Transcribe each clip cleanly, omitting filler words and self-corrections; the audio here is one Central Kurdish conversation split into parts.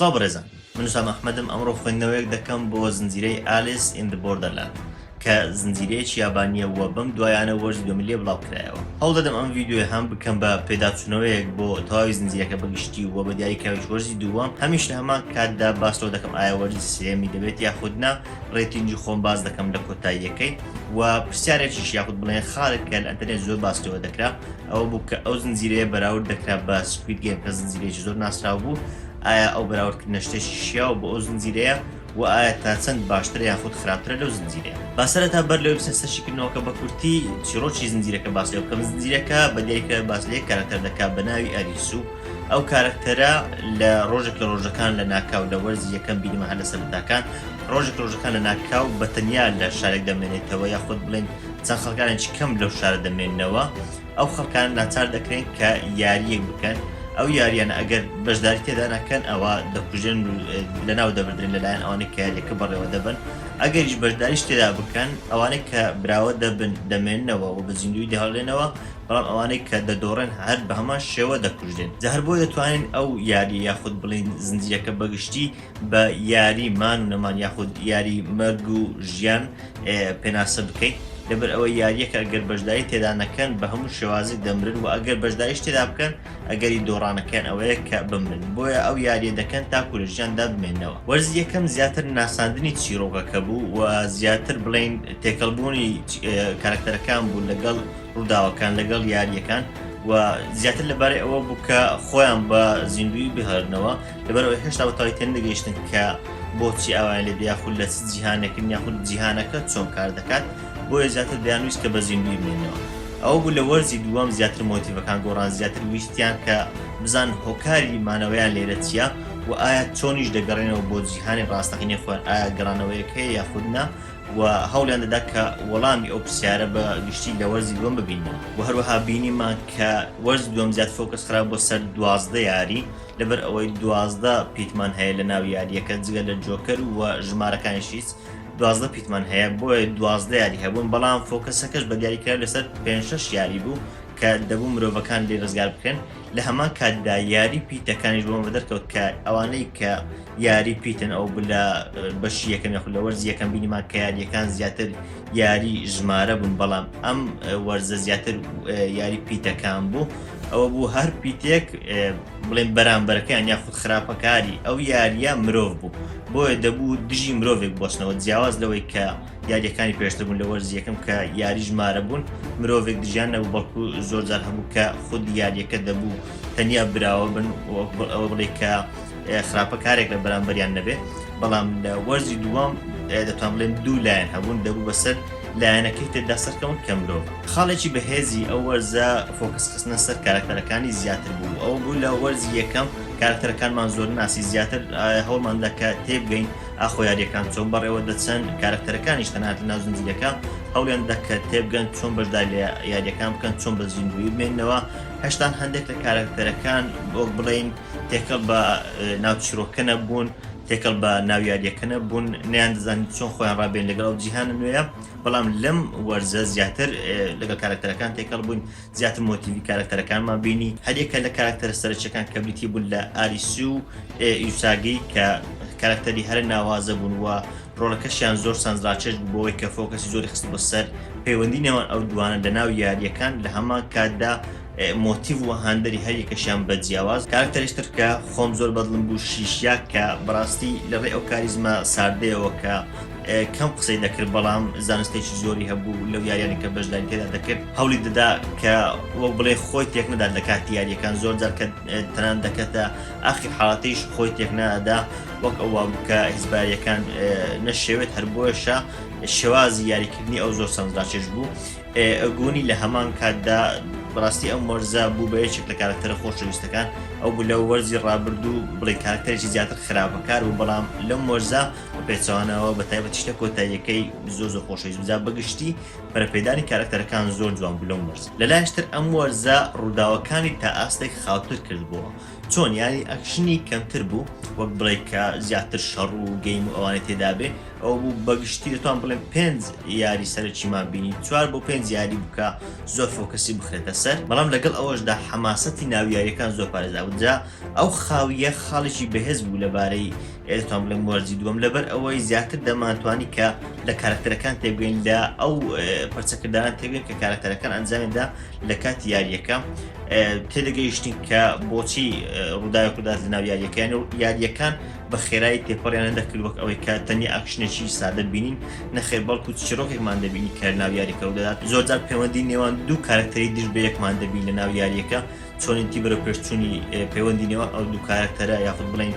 سڵاو بەڕێزان، من وسام ئەحمەدم. ئەمڕۆ خوێندنەوەیەک دەکەم بۆ زنجیرەی ئالیس ئین دە بۆردەرلاند کە زنجیرەیەکی یابانیە وە بەم دوایانە وەرزی دووەمی لێ بڵاو کرایەوە. هەوڵ دەدەم ئەم ڤیدیۆی هەم بکەم بە پێداچوونەوەیەک بۆ تەواوی زنجیرەکە بەگشتی و بە دیاریکراویش وەرزی دووەم. هەمیش لە هەمان کاتدا باسەوە دەکەم ئایا وەرزی سێمی دەبێت یاخودنا، ڕێتینجی خۆم باز دەکەم لە کۆتاییەکەی و پرسیارێکیش یاخود بڵێن خاڵێک کە لە ئەنتەرنێت زۆر باسەوە دەکرا، ئەوە بوو کە ئەو زنجیرەیە بەراورد دەکرا بە سکوید گێم کە زنجیرەیەکی زۆر ناسراو بوو. ئایا ئەو بەراوردکردنە شتێکی شیاو بۆ ئەو زنجیرەیە و ئایا تا چەند باشترە یاخود خراپترە لەو زنجیرەیە. با سەرەتا بەر لەوەی بچین سەرشیکردنەوەکە بە کورتی چیرۆکی زنجیرەکە باس لێ بکەم. زنجیرەکە بە دیاریکراوی باس لێ کارکتەر دەکات بە ناوی ئەریسو. ئەو کارکتەرە لە ڕۆژێک لە ڕۆژەکان لە ناکاو لە وەرزی یەکەم بینیمە هەر لە سەرەتاکان ڕۆژێک ڕۆژەکان لە ناکاو بەتەنیا لە شارێک دەمێنێتەوە یاخود بڵێن چەند خەڵکانێکی کەم لەو شارە دەمێننەوە. ئەو خەڵکان ناچار دەکرێن کە یاریەک بکەن. ئەو یاریانە ئەگەر بەشداری تێدا نەکەن ئەوە دەکوژێن لە ناو دەبردرێن لەلایەن ئەوانەی کە یاریەکە بەڕێوە دەبن. ئەگەریش بەشداریش تێدا بکەن ئەوانەی کە براوە دەبن دەمێننەوە و بە زیندوی دەهەڵێنەوە، بەڵام ئەوانەی کە دەدۆڕێن هەر بە هەمان شێوە دەکوژێن. جا هەر بۆ دەتوانین ئەو یاری یاخود بڵین زنجیرەکە بەگشتی بە یاری مان و نەمان یاخود یاری مەرگ و ژیان پێناسە بکەین. لەبەر ئەوە یاریەکە ئەگەر بەشداری تێدا نەکەن بە هەموو شێوازێک دەمرن و ئەگەر بەشداریش تێدا بکەن ئەگەری دۆڕانەکەن ئەوەیە کە بمرن. بۆیە ئەو یاریە دەکەن تاکو لە ژیاندا بمێنەوە. وەرزی یەکەم زیاتر ناساندنی چیرۆکەکە بوو و زیاتر بڵین تێکەڵبوونی کارکتەرەکان بوو لەگەڵ ڕووداوەکان لەگەڵ یاریەکان و زیاتر لەبارەی ئەوە بوو کە خۆیان بە زیندوی بهێڵنەوە، لەبەرەوەی هێشتا بەتەواوی تێ نەگەیشتن کە بۆچی ئەوان لێ یاخود لە چ جیهانێکن یاخود جیهانەکە چۆن کار دەکات. بۆیە زیاتر دەیانویست کە بە زیندوی بمێنەوە. ئەوە بوو لە وەرزی دووەم زیاتر مۆتیڤەکان گۆڕان، زیاتر ویستیان کە بزان هۆکاری مانەوەیان لێرە چییە و ئایا چۆنیش دەگەڕێنەوە بۆ جیهانی ڕاستەقینەی خۆیان، ئایا گەڕانەوەیەک هەیە یاخودنا، و هەوڵیان دەدا کە وەڵامی ئەو پرسیارە بە گشتی لە وەرزی دووەم ببینن. و هەروەها بینیمان کە وەرزی دووەم زیات فۆکس خرا بۆ سەر 12 یاری، لەبەر ئەوەی 12 پیتمان هەیە لە ناو یاریەکە جگە لە جۆکەر و ژمارەکانیشیت 12 پیتمان هەیە، بۆیە 12 یاری هەبوون، بەڵام فۆکەسەکەش بە دیاریکرا لەسەر 5-6 یاری بوو کە دەبوو مرۆڤەکان لێ ڕزگار بکەن. لە هەمان کاتدا یاری پیتەکانیش بۆمە دەرکەوت کە ئەوانەی کە یاری پیتن ئەو لە بەشی یەکەم یاخود لە وەرزی یەکەم بینیمان کە یاریەکان زیاتر یاری ژمارە بوون، بەڵام ئەم وەرزە زیاتر یاری پیتەکان بوو. ئەوە بوو هەر پیتێک بڵێن بەرامبەرەکەیان یاخود خراپەکاری ئەو یاریە مرۆڤ بوو، بۆیە دەبوو دژی مرۆڤێک بۆستنەوە. جیاواز لەوەی کە یاریەکانی پێشتر بوون لە وەرزی یەکەم کە یاری ژمارە بوون، مرۆڤێک دژیان نەبوو، بەڵکو زۆر جار هەبوو کە خود یاریەکە دەبوو تەنیا براوە بن ئەوە بڵێ کە خراپەکارێک لە بەرامبەریان نەبێت. بەڵام لە وەرزی دووەم دەتوان بڵێن دوو لایەن هەبوون، دەبوو بەسەر لایەنەکەی تێدا سەرکەون کە مرۆڤ. خاڵێکی بەهێزی ئەو وەرزە فۆکس خستنە سەر کارکتەرەکانی زیاتر بوو. ئەو بوو لە وەرزی یەکەم کارکتەرەکانمان زۆر ناسی، زیاتر هەوڵمان دەکە تێبگەین ئاخۆ یاریەکان چۆن بەڕێوە دەچەن، کارکتەرەکانیش تەنانەت لە ناو زنجیرەکە هەوڵیان دەکە تێبگەن چۆن بەشدار لە یاریەکان بکەن، چۆن بە زیندوی بمێننەوە. هەشتان هەندێک لە کارکتەرەکان بۆ بڵێن تێکەڵ بە ناو چیرۆکە نەبوون، تێکەڵ بە ناو یاریەکە نەبوون، نەیان دەزانین چۆن خۆیان ڕابێن لەگەڵ ئەو جیهانە نوێیە. بەڵام لەم وەرزە زیاتر لەگەڵ کارکتەرەکان تێکەڵ بوون، زیاتر مۆتیڤی کارکتەرەکانمان بینی. هەرێکە لە کارکتەرە سەرچەکان کە بریتی بوون لە ئاریسو یوساگی کە کارکتەری هەر ناوازە بوون و ڕۆڵەکەشیان زۆر سانزراچێش بوو بۆەوەی کە فۆکەسی زۆری خست بۆ سەر پەیوەندی نێوان ئەو دوانە لە ناو یاریەکان. لە هەمان کاتدا مۆتیڤ و هەندەری هەر یەکەشیان بە جیاواز. کارکتەریشتر کە خۆم زۆر بەدڵم بوو شیشیا کە بەڕاستی لەڕێ ئەو کاریزمە ساردەیەوە کە کەم قسەی دەکرد، بەڵام زانستێکی زۆری هەبوو لەو یاریانی کە بەشداری تێدا دەکرد. هەوڵی دەدا کە وە بڵێ خۆی تێک نەدات لە کاتی یاریەکان، زۆر جار کە تەنان دەکەتە ئاخر حاڵەتەیش خۆی تێک نەدا، وەک ئەوە کە هیزباریەکان نەشێوێت. هەر بۆیەشە شێوازی یاریکردنی ئەو زۆر سانزراچێش بوو. ئەگۆنی لە هەمان کاتدا بەڕاستی ئەم وەرزە بوو بە یەکێک لە کارکتەرە خۆشەویستەکان. ئەو بوو لە وەرزی ڕابردوو بڵێ کارکتەرێکی زیاتر خراپەکار بوو، بەڵام لەم وەرزە بە پێچەوانەوە بە تایبەتی شتە کۆتاییەکەی زۆر خۆشەویست بوو. بەگشتی بەرەپێدانی کارکتەرەکان زۆر جوان بوو لەم وەرزە. لەلایەنشتر ئەم وەرزە ڕووداوەکانی تا ئاستێک خاوتر کردبووە، چۆن ینی ئەکشنی کەمتر بوو وەک بڵێ کە زیاتر شەڕ و گەیم و ئەوانە تێدا بێ ئەو بوو بەگشتی دەتوان بڵێن 5 یاری سەرچیمان بینی 4 بۆ 5 یاری بکە زۆر فۆکەسی بخرێتە سەر بەڵام لەگەڵ ئەوەشدا حەماسەتی ناویاریەکان زۆر پارێزا بووجا ئەو خاویە خاڵێکی بەهێز بوو لەبارەی ئێتان بڵێن وەرزی دووەم لەبەر ئەوەی زیاتر دەمانتوانی کە لە کارکتەرەکان تێبگەین لە ئەو پەرچەکردان تێبگەین کە کارکتەرەکان ئەنجامێدا لە کاتی یاریەکە تێدەگەیشتین کە بۆچی ڕووداوێکدات لە ناو یاریەکان و یاریەکان بە خێرایی تێپەڕیان دەکرد وەک ئەوەی کە تەنیا ئاکشنێکی سادە بینین نەخێر بەڵکو چیرۆکێکمان دەبینی کە ناو یاریەکە ڕوودەدات زۆرجار پەیوەندی نێوان دوو کارکتەری دژ بە یەکمان دەبین لە ناو یاریەکە چۆنیتی بەرە پێشچوونی پەیوەندی نێوان ئەو دوو کارکتەرە یاخود بڵین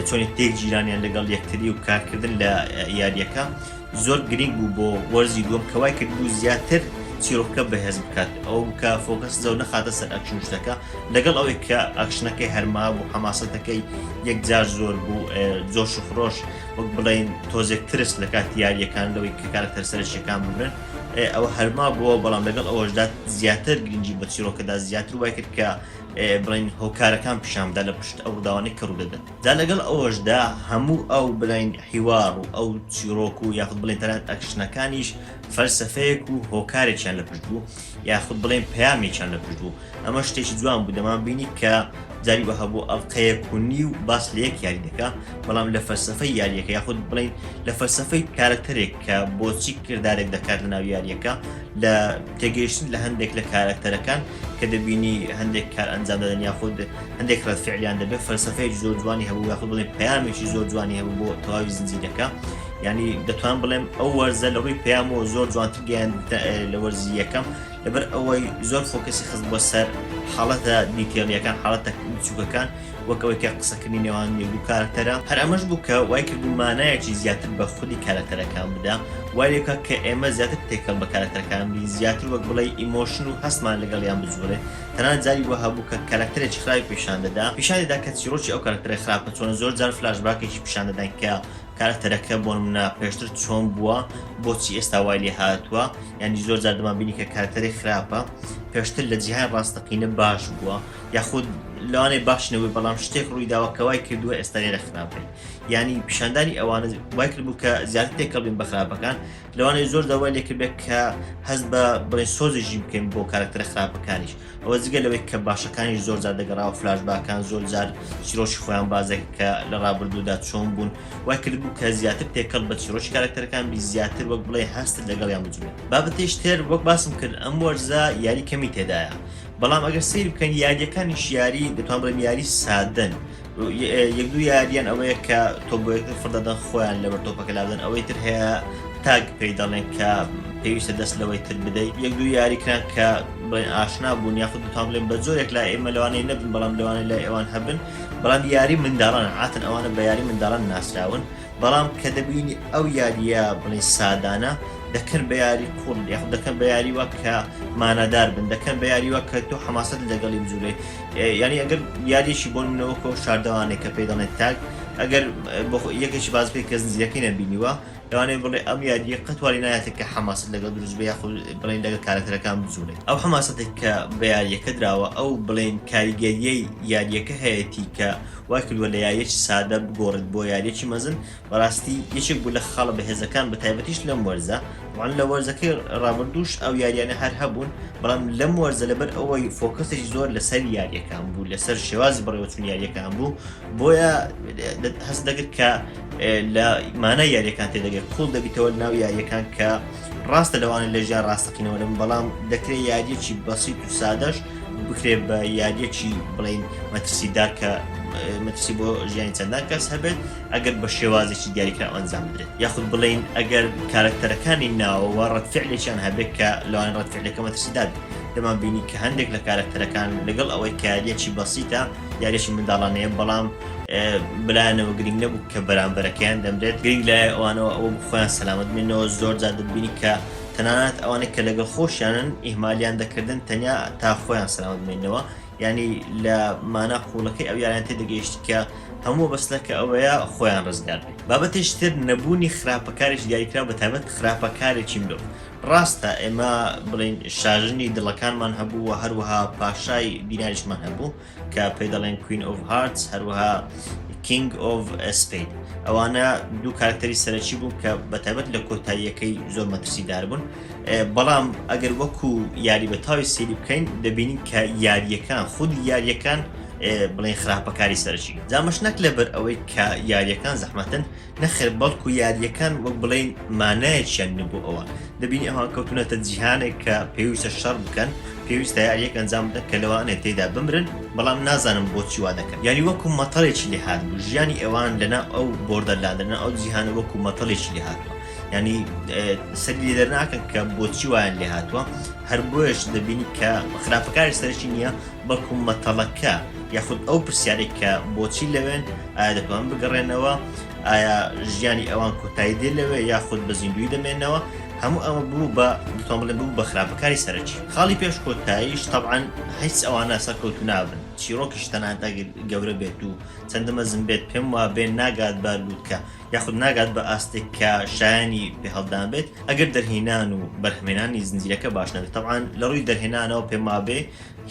چۆنی تێک جیرانیان لەگەڵ یەکتری و کارکردن لە یاریەکە زۆر گرنگ بوو بۆ وەرزی دووەم کەوای کرد بوو زیاتر چیرۆکە بەهێز بکات ئەو کە فۆکەس زەو نەخاتە سەر ئەکشن شتەکە لەگەڵ ئەوەی کە ئەکشنەکەی هەرما بوو حەماسەتەکەی یەکجار زۆر بوو جۆش و خڕۆش وەک بڵێن تۆزێک ترس لە کاتی یاریەکان لەوەی کە کارکتەر سەرچیەکان ببرن ئەوە هەرما بووە بەڵام لەگەڵ ئەوەشدا زیاتر گرنگی بە چیرۆکەدا زیاتر وای کرد کە بڵین هۆکارەکان پیشامدا لە پشت ئەو ڕووداوانەی کە ڕوودەدەن دا لەگەڵ ئەوەشدا هەموو ئەو بڵین حیوار و ئەو چیرۆک و یاخود بڵین تەنانەت ئەکشنەکانیش فەلسەفەیەک و هۆکارێکیان لە پشت بوو یاخود بڵێن پەیامێکیان لە پشت بوو ئەمە شتێکی جوان بوو دەمان بینی کە جاری بە هەبوو ئەڵقەیەک و نیو باس لە یەک یاری دەکا بەڵام لە فەلسەفەی یاریەکە یاخود بڵین لە فەلسەفەی کارکتەرێک کە بۆچی کردارێک دەکات لە ناو یاریەکە لە تێگەیشتن لە هەندێک لە کارکتەرەکان کە دەبینی هەندێک کار ئەنجام دەدەن یاخود هەندێک ڕەتفعلیان دەبێت فەلسەفەیەکی زۆر جوانی هەبوو یاخود بڵێن پەیامێکی زۆر جوانی هەبوو بۆ تەواوی زنجیرەکە ینی دەتوان بڵێم ئەو وەرزە لەڕووی پەیامەوە زۆر جوانتر گەیان لە وەرزی یەکەم لەبەر ئەوەی زۆر فۆکەسی خست بۆ سەر حاڵەتە دیتێڵیەکان حاڵەتە بچووکەکان وەکەوەی کە قسەکردنی نێوان یەک کارکتەرە هەر ئەمەش بوو کە وای کردبوو مانایەکی زیاتر بە خودی کارکتەرەکان بدا وای لێکە کە ئێمە زیاتر تێکەڵ بە کارکتەرەکان بین زیاتر وەک بڵێ ئیمۆشن و هەستمان لەگەڵیان بجوڵێ تەنانەت جاری بۆ هەبوو کە کارکتەرێکی خراپی پیشان دەدا کە چیرۆکی ئەو کارکتەرە خراپە چۆن زۆر جار فلاشباکێکی پیشان دەدان کە کارکتەرەکە بۆ نمونە پێشتر چۆن بووە بۆچی ئێستا وای لێ هاتووە ینی زۆر جار دەمان بینی کە کارکتەرێک خراپە پێشتر لە جیهان ڕاستەقینە باش بووە یاخود لەوانەیە باشنەوەی بەڵام شتێک ڕوویداوە کەوای کردووە ئێستا لێرە خراپێت ینی پیشاندانی ئەوانە وای کرد بوو کە زیاتر تێکەڵبین بە خراپەکان لەوانەیە زۆر داوای لێکرد بێت کە هەست بە بڵێن سۆزێژی بکەین بۆ کارکتەرە خراپەکانیش ئەوە جگە لەوەی کە باشەکانیش زۆر جار دەگەڕاوە فلاشباکان زۆر جار چیرۆشی خۆیان بازێک کە لە ڕابردوودا چۆن بوون وای کرد بوو کە زیاتر تێکەڵ بە چیرۆشی کارکتەرەکان بی زیاتر وەک بڵێ هەست لەگەڵیان بجوێت بابەتێش تر وەک باسم کرد ئەم وەرزە یاری کەمی تێدایە بەڵام ئەگەر سیر بکەن یاریەکانیش یاری دەتوان بڵێن یاری سادەن یەک دوو یاریان ئەوەیە کە تۆ بۆ یەکتر فڕدەدەن خۆیان لەبەر تۆپەکە لادەن ئەوەی تر هەیە تاگ پێی دەڵێن کە پێویستە دەست لەوەی تر بدەیت یەک دوو یاریکران کە بڵێن ئاشنا بوون یاخود دەتوان بڵێن بە جۆرێک لا ئێمە لەوانەیە نەبن بەڵام لەوانەیە لای ئەوان هەبن بەڵام یاری منداڵان عاتن ئەوانە بە یاری منداڵان ناسراون بەڵام کە دەبینی ئەو یاریە بڵێن سادانە دەکەن بە یاری کوڵ یاخود دەکەن بە یاری وە کە مانەدار بن دەکەن بە یاری وە کە تۆ حەماسەت لەگەڵی بجوڵێ ینی ئەگەر یاریشی بۆ منەوەکە شاردەوانێک کە پێی دەڵێن تاگ ئەگەر یەکێکی باز پێی کە زنجیرەکەی نەبینیوە لەوانەیە بڵێ ئەم یاریە قەتواری نایەتە کە حەماسەت لەگەڵ دروست بێ یاخود بڵێن لەگەڵ کارکتەرەکان بجوڵێ ئەو حەماسەتێک کە بە یاریەکە دراوە ئەو بڵێن کاریگەریەی یاریەکە هەیەی کە وای کردووە لە یاریەکی سادە بگۆڕێت بۆ یاریەکی مەزن بەڕاستی یەکێک بوو لە خاڵە بەهێزەکان بە تایبەتیش لەم وەرزە وان لە وەرزەکەی ڕابردووش ئەو یاریانە هەر هەبوون بەڵام لەم وەرزە لەبەر ئەوەی فۆکەسێکی زۆر لەسەر یاریەکان بوو لەسەر شێوازی بەڕێوەچوون یاریەکان بوو بۆیە هەست دەکرد کە لە مانای یاریەکان تێدەگەێت کوڵ دەبیتەوە ناو یاریەکان کە ڕاستە لەوانە لە ژیان ڕاستەقینەوە لەم بەڵام دەکرێت یاریەکی بەسیط و سادەش بکرێت بە یاریەکی بڵین مەترسیدار کە مەترسی بۆ ژیانی چەندان کەس هەبێت ئەگەر بە شێوازێکی دیاریکرا ئەنجام بدرێت یاخود بڵین ئەگەر کارکتەرەکانی ناوەوە ڕەتفعلێکیان هەبێت کە لەوانە ڕەتفعلەکە مەترسیدار دەمان بینی کە هەندێک لە کارکتەرەکان لەگەڵ ئەوەی کە یاریەکی بەسیتە یاریەکی منداڵانەیە بەڵام بلایەنەوە گرنگ نەبوو کە بەرامبەرەکەیان دەمرێت گرنگ لای ئەوانەوە ئەوە خۆیان سەلامەت بینەوە زۆر جار دەبینی کە تەنانەت ئەوانەی کە لەگەڵ خۆشیانن ئیهمالیان دەکردن تەنیا تا خۆیان سەلامەت بینەوە ینی لە مانە قوڵەکەی ئەو یاریان تێدەگەیشت کە هەموو بەسلەکە ئەوەیە خۆیان ڕزگار بێت بابەتێش تر نەبوونی خراپەکارێکی دیاریکرا بە تایبەت خراپەکارێکی مرۆڤ ڕاستە ئێمە بڵین شاژنی دڵەکانمان هەبوو و هەروەها پاشای بیناریشمان هەبوو کە پێی دەڵێن کوین ئۆف هارتس هەروەها کینگ ئۆف سپید ئەوانە دوو کارکتەری سەرەکی بوو کە بەتایبەت لە کۆتاییەکەی زۆر مەترسیدار بوون بەڵام ئەگەر وەکو یاری بەتاوی سێری بکەین دەبینین کە یاریەکان خودی یاریەکان بڵێن خراپەکاری سەرچی جامەش نەک لەبەر ئەوەی کە یاریەکان زەحمەتن نەخێر بەڵکو یاریەکان وەک بڵێن مانایەکیان نبوو ئەوە دەبینی ئەوان کەوتونەتە جیهانێک کە پێویستە شەڕ بکەن پێویستە یاریەک ئەنجام بدەن کە لەوانێت تێدا بمرن بەڵام نازانم بۆچی وا دەکەن یعنی وەکو مەتەڵێکی لێهات بوو ژیانی ئەوان لەنا ئەو بۆردەلاندنە ئەو جیهانە وەکو مەتەڵێکی لێهاتوە ینی سەری دەرناکەن کە بۆچی وایان لێ هاتووە هەر بۆیش دەبینی کە خراپەکاری سەرکی نییە بەڵکو مەتەڵەکە یاخود ئەو پرسیارێک کە بۆچی لەوێن ئایا دەتوان بگەڕێنەوە ئایا ژیانی ئەوان کۆتایی دێ لەوێ یاخود بە زیندوی دەمێنەوە هەموو ئەمە بوو بە بتوان بڵێن بوو بە خراپەکاری سەرکی خاڵی پێش کۆتاییش طبعاً هیچ ئەوانە سەرکەوتو نابن چیرۆکیش تەنانەت گەورە بێت و چەندە مەزن بێت پێم وا بێن ناگات بە لووتکە یاخود ناگات بە ئاستێک کە شایانی پێ هەڵدان بێت ئەگەر دەرهێنان و بەرهمێنانی زنجیرەکە باش نەبێت طبعاً لە ڕووی دەرهێنانەوە پێم وا بێ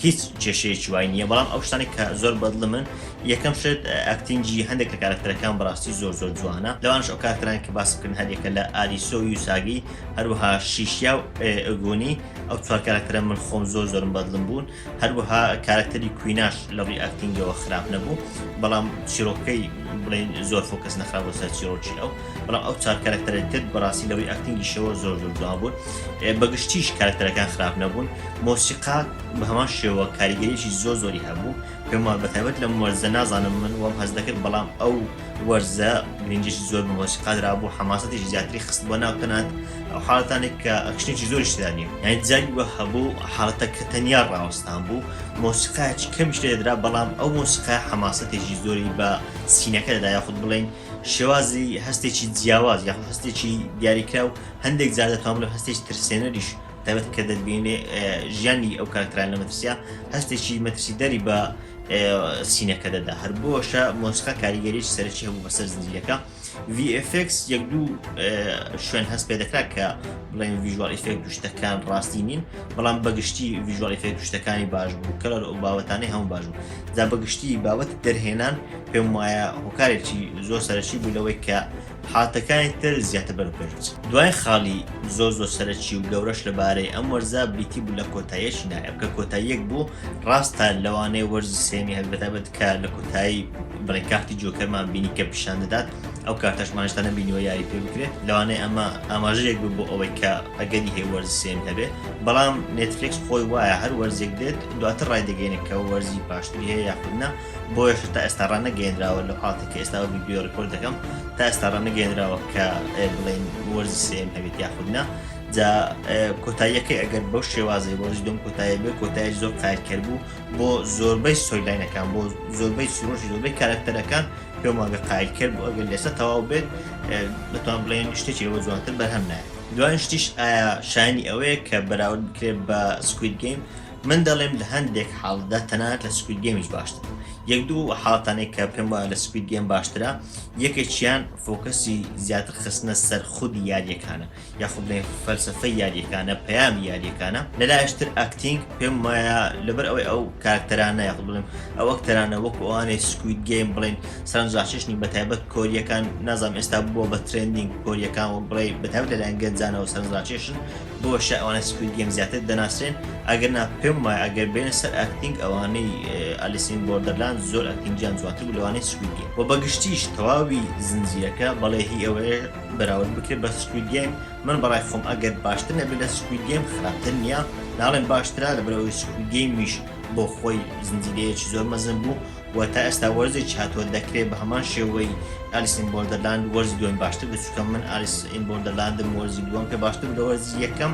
هیچ کێشەیەکی وای نییە بەڵام ئەو شتانی کە زۆر بەدڵ من یەکەم شت ئەکتینگی هەندێک لە کارکتەرەکان بەڕاستی زۆر جوانە لەوانش ئەو کارکتەران کە باس بکەن هەرێکە لە ئالیسۆ و یوساگی هەروەها شیشیا و ئەگۆنی ئەو چوار کارکتەرە من خۆم زۆرم بەدڵم بوون هەروەها کارکتەری کویناش لە ڕووی ئەکتینگەوە خراپ نەبوو بەڵام چیرۆکەی بڵێن زۆر فۆکەس نەخرا بۆ سەر چیرۆکی ئەو بەڵام ئەو چار کارکتەرە تر بەڕاستی لەوەی ئەکتینگیشەوە زۆر جوان بوون بەگشتیش کارکتەرەکان خراپ نەبوون مۆسیقا بە هەمان شێوە کاریگەریەکی زۆری هەبوو پێم وایە بەتایبەت لەم وەرزە نازانم من وەم هەز دەکرد بەڵام ئەو وەرزە گرنگێکی زۆر بە مۆسیقا درابوو حەماسەتێکی زیاتری خست بۆ ناو تەنانەت ئەو حاڵەتانێک کە ئەکشتێکی زۆریش تێدا نییە یعنی جاری وە هەبوو حاڵەتە کە تەنیا ڕاوەستان بوو مۆسیقایەکی کەمیش لێدرا بەڵام ئەو مۆسیقای حەماسەتێکی زۆری بە سینەکە دەدا یاخود بڵێن شێوازی هەستێکی جیاواز یاخود هەستێکی دیاریکرا و هەندێک جار دەتوان بڵێم هەستێکی ترسێنەریش تایبەت کە دەبینێ ژیانی ئەو کارکتران لە مەترسیا هەستێکی مەترسی دەری بە سینەکە دەدا هەر بۆشە مۆسیقا کاریگەریەکی سەرەکی هەبوو بەسەر زنجیرەکە VFX یەک دوو شوێن هەست پێ دەکرا کە بڵێن ڤیژوال ئیفێکت شتەکان ڕاستی نین بەڵام بەگشتی ڤیژوال ئیفێکت شتەکانی باش بوو کەلەر ئەو بابەتانەی هەموو باش بوو جا بەگشتی بابەت دەرهێنان پێم وایە هۆکارێکی زۆر سەرەکی بوو لەوەی کە حاتەکانی تر زیاتر بەرپێش دوای خاڵی زۆر سەرەکی و گەورەش لەبارەی ئەم وەرزە بریتی بوو لە کۆتاییەکی نایە کە کۆتاییەک بوو ڕاستە لەوانەیە وەرزی سێمی هەبێت کە لە کۆتایی بڵێن کارتی جۆکەرمان بینی کە پیشان دەدات ئەو کارتەشمانشتا نبینیوە یاری پێ بکرێت لەوانەیە ئەمە ئاماژەیەک بوو بۆ ئەوەی کە ئەگەری هەیە وەرزی سێم هەبێت بەڵام نێتفلیکس خۆی وایە هەر وەرزێک دێت دواتر ڕای دەگەێنێت کە وەرزی پاشتری هەیە یاخودنا بۆیش تا ئێستا ڕانەگەێنراوە لە حاڵەتێک ئێستا ڤیدیۆ ڕکۆرد دەکەم تا ئێستا ڕانەگەێنراوە کە بڵێن وەرزی سێم هەبێت یاخودنا جا کۆتاییەکەی ئەگەر بەو شێوازەی وەرزی دوم کۆتایی بێ کۆتایی زۆر قایرکرد بوو بۆ زۆربەی سۆیلاینەکان بۆ زۆربەی سروشی زۆربەی کارکتەرەکان پێم وایە قایرکرد بوو ئەگەر لێستا تەواو بێت دەتوان بڵێن شتێکی ئەوە جوانتر بەرهەم نایە دوای شتیش ئایا شایانی ئەوەیە کە بەراورد بکرێت بە سکوید گەیم من دەڵێم لە هەندێک حاڵدا تەنانەت لە سکوید گەیمیش باشتر یەک دوو حاڵەتانێک کە پێم وایە لە سکوید گەیم باشترە یەکێکیان فۆکەسی زیاتر خستنە سەر خودی یاریەکانە یاخود بڵێن فەلسەفەی یاریەکانە پەیامی یاریەکانە لەلایەشتر ئەکتینگ پێم وایە لەبەر ئەوەی ئەو کارکتەرانە یاخود بڵێم ئەو ئەکتەرانە وەکو ئەوانەی سکوید گەیم بڵێن سەرنجڕاکێشنی بەتایبەت کۆریەکان نازانم ئێستا بووە بە ترێندینگ کۆریەکان و بڵێ بەتایبەت لەلایەن گەنجانەوە سەرنجڕاکێشن بۆشە ئەوانە سکوید گەیم زیاتر دەناسرێن ئەگەر نا پێم وایە ئەگەر بێنە سەر ئەکتینگ ئەوانەی ئالیس ئین بۆردەرلاند زۆر ئەکتینگیان جوانتر بوو لەوانەی سکوید گەیم و بەگشتیش تەواوی زنجیرەکە بەڵێ هی ئەوەیە بەراورد بکرێت بە سکوید گەیم من بەڕای خۆم ئەگەر باشتر نەبێت لە سکوید گەیم خراپتر نییە ناڵێن باشترا لەبەرەوەی سکوید گەیمیش بۆ خۆی زنجیرەیەکی زۆر مەزن بوو و تا ئێستا وەرزێکی هاتووە دەکرێت بە هەمان شێوەی ئالیس ئین بۆردەرلاند وەرزی دوم باشتر بچووکە من ئالیس ئین بۆردەرلاندم وەرزی دووەم پێ باشتر لە وەرزی یەکەم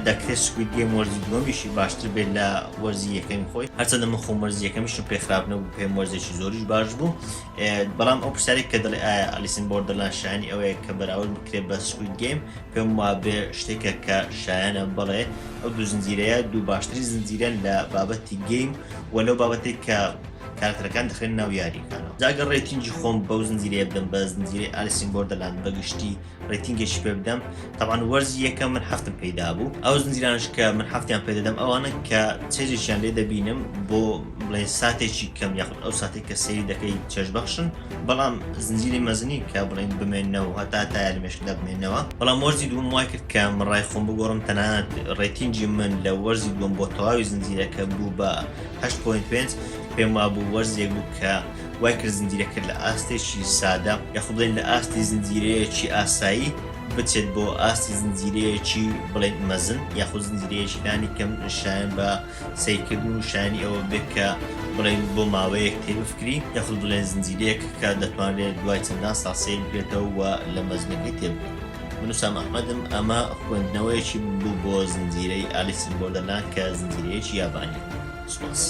دەکرێت سکوید گەیم وەرزی دووەمیشی باشتر بێت لە وەرزی یەکەمی خۆی هەرچەندە من خۆم وەرزی یەکەمیشم پێ خراپ نەبوو پێم وەرزێکی زۆریش باش بوو بەڵام ئەو پرسیارێک کە دەڵێ ئایا ئالیس ئین بۆردەرلاند شایانی ئەوەیە کە بەراورد بکرێت بە سکوید گەیم پێم وابێ شتێکە کە شایانە بڵێ ئەو دوو زنجیرەیە دوو باشتری زنجیرەن لە بابەتی گەیم و لەو بابەتێک کە کارکتەرەکان دەخێن ناو یاریەکانەوە. جاگە ڕێتینگی خۆم بەو زنجیرەیە بدەم بە زنجیرەی ئالیس ئین بۆردەلاند بەگشتی ڕێتینگێکی پێ بدەم. طبعاً وەرزی یەکەم من هەفتم پێدا بوو. ئەو زنجیرانش کە من هەفتیان پێ دەدەم ئەوانە کە چێژێکیان لێ دەبینم بۆ بڵێن ساتێکی کەم یاخود ئەو ساتێک کە سەیری دەکەی چێژبەخشن، بەڵام زنجیری مەزنی کە بڵێن بمێننەوە هەتا تا یاریمێشکدا بمێنەوە. بەڵام وەرزی دووەم وای کرد کە من ڕای خۆم بگۆڕم، تەنانەت ڕێتینگی من لە وەرزی دووەم بۆ تەواوی زنجیرەکە بوو بە 8.5. پێم وابوو وەرزێک بوو کە وای کرد زنجیرەکە لە ئاستێکی سادە یاخود بڵێن لە ئاستی زنجیرەیەکی ئاسایی بچێت بۆ ئاستی زنجیرەیەکی بڵێن مەزن یاخود زنجیرەیەکی لانی کەم شایەن بە سەیرکردن و شایانی ئەوە بێت کە بڵێن بۆ ماوەیەک تێبفکری یاخود بڵێن زنجیرەیەک کە دەتوانرێت دوای چەندان ساڵ سەیر بێتەوە و لە مەزنەکەی تێبگێت. من وسام ئەحمەدم، ئەمە خوێندنەوەیەکی بوو بۆ زنجیرەی ئالیس ئین بۆردەلاند کە زنجیرەیەکی یابانی. سوپاس.